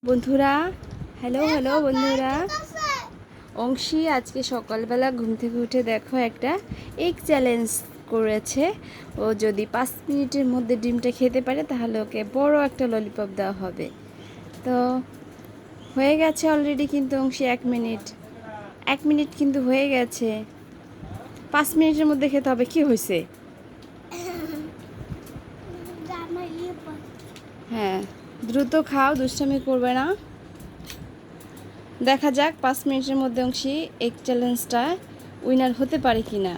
বন্ধুরা, hello hello বন্ধুরা। অংশী আজকে সকালবেলা ঘুম থেকে উঠে দেখো একটা এগ চ্যালেঞ্জ করেছে। ও যদি 5 মিনিটের মধ্যে ডিমটা খেতে পারে তাহলে ওকে বড় একটা ললিপপ দেওয়া হবে। তো হয়ে গেছে অলরেডি, কিন্তু অংশী 1 মিনিট কিন্তু হয়ে গেছে। 5 মিনিটের মধ্যে খেতে হবে। কি হয়েছে? হ্যাঁ, দ্রুত খাও, দুষ্টামি করবে না। দেখা যাক 5 মিনিটের মধ্যে অংশী এগ চ্যালেঞ্জটা উইনার হতে পারে কি না।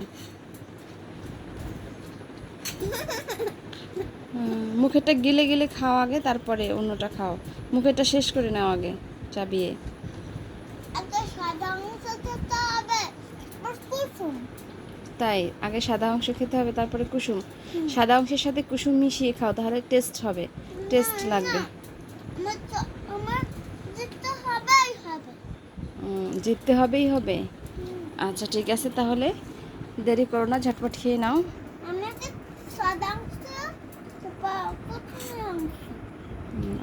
মুখেরটা গিলে গিলে খাও আগে, তারপরে অন্যটা খাও। মুখেরটা শেষ করে নাও আগে চাবিয়ে। তাই আগে সাদা অংশ খেতে হবে, তারপরে কুসুম। সাদা অংশের সাথে কুসুম মিশিয়ে খাও, তাহলে টেস্ট হবে, টেস্ট লাগবে। জিততে হবেই হবে। আচ্ছা ঠিক আছে, তাহলে দেরি করো না, ঝটপট খেয়ে নাও।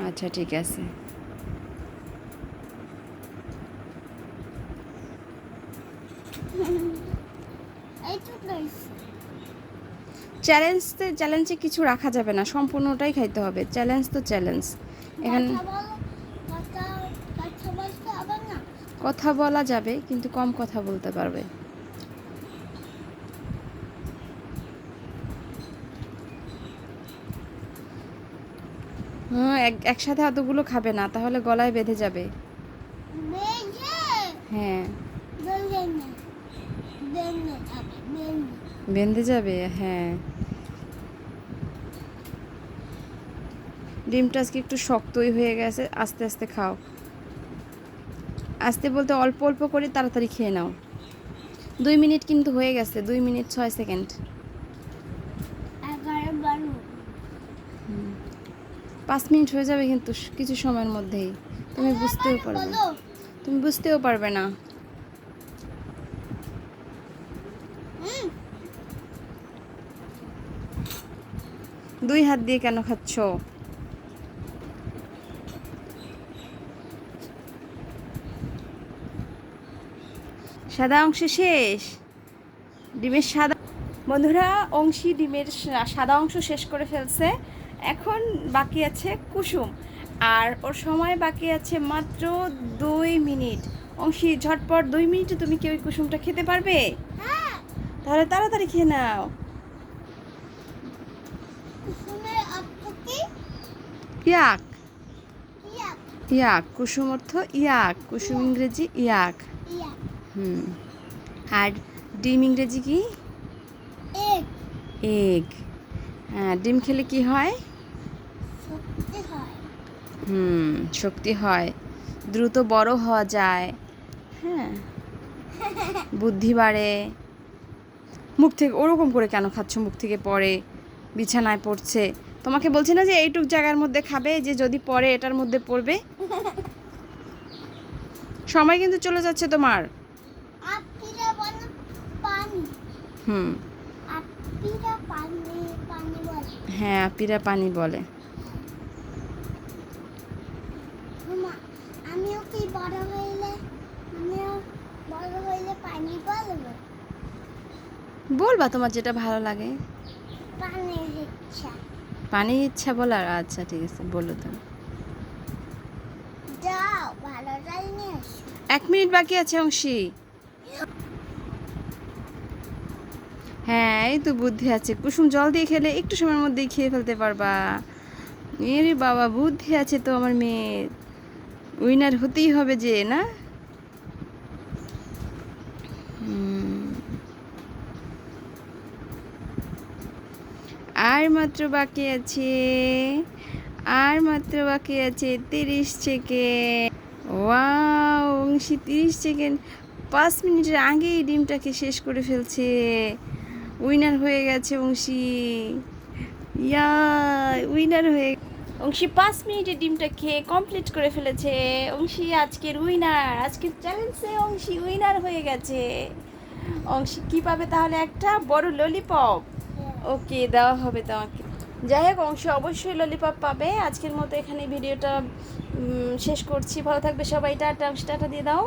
আচ্ছা ঠিক আছে। চ্যালেঞ্জে কিছু রাখা যাবে না, সম্পূর্ণটাই খাইতে হবে। চ্যালেঞ্জ তো চ্যালেঞ্জ। এখানে কথা বলা যাবে, কিন্তু কম কথা বলতে পারবে। একসাথে এতগুলো খাবে না, তাহলে গলায় বেঁধে যাবে। হ্যাঁ, বেঁধে যাবে। হ্যাঁ, ডিমটা আজকে একটু শক্তই হয়ে গেছে। আস্তে আস্তে খাও, আস্তে বলতে অল্প অল্প করে তাড়াতাড়ি খেয়ে নাও। 2 মিনিট কিন্তু হয়ে গেছে, 2 মিনিট 6 সেকেন্ড। 5 মিনিট হয়ে যাবে কিন্তু কিছু সময়ের মধ্যেই। তুমি বুঝতেও পারবে না। দুই হাত দিয়ে কেন খাচ্ছ? সাদা অংশ শেষ, ডিমের সাদা। বন্ধুরা, অংশী ডিমের সাদা অংশ শেষ করে ফেলছে। এখন বাকি আছে কুসুম, আর ওর সময় বাকি আছে মাত্র 2 মিনিট। অংশী ঝটপট, 2 মিনিটে তুমি কি ওই কুসুমটা খেতে পারবে? তাহলে তাড়াতাড়ি খেয়ে নাও। ইয়াক, ইয়াক কুসুম অর্থ ইয়াক, কুসুম ইংরেজি ইয়াক। আর ডিম ইংরেজি কি? এগ। হ্যাঁ, ডিম খেলে কি হয়? শক্তি হয়, দ্রুত বড় হওয়া যায়। হ্যাঁ, বুদ্ধি বাড়ে। মুখ থেকে ওরকম করে কেন খাচ্ছ? মুখ থেকে পড়ে, বিছানায় পড়ছে। তোমাকে বলছি না যে এইটুক জায়গার মধ্যে খাবে, যে যদি পড়ে এটার মধ্যে পড়বে। সময় কিন্তু চলে যাচ্ছে তোমার। হ্যাঁ, আপিরা পানি বলে। বলবা তোমার যেটা ভালো লাগে। পানির ইচ্ছা বলার? আচ্ছা ঠিক আছে, বলো তো। 1 মিনিট বাকি আছে অংশী। হ্যাঁ, এই তো বুদ্ধি আছে। কুসুম জল দিয়ে খেলে একটু সময়ের মধ্যেই খেয়ে ফেলতে পারবা। এরে বাবা, বুদ্ধি আছে তো আমার মেয়ের। উইনার হতেই হবে যে, না? আর মাত্র বাকি আছে, 30 সেকেন্ড। ওয়াও, অংশী 30 সেকেন্ড, 5 মিনিটের আগেই ডিমটাকে শেষ করে ফেলছে। উইনার হয়ে গেছে অংশী। ইয়া, উইনার হয়ে অংশী 5 মিনিটে ডিমটা খেয়ে কমপ্লিট করে ফেলেছে। অংশী আজকের উইনার, আজকের চ্যালেঞ্জে অংশী উইনার হয়ে গেছে। অংশী কি পাবে তাহলে? একটা বড় ললিপপ। ওকে, দেওয়া হবে তোমাকে। যাই হোক, অংশী অবশ্যই ললিপপ পাবে। আজকের মতো এখানে ভিডিওটা শেষ করছি। ভালো থাকবে সবাই, টাটা, টাটা দিয়ে দাও।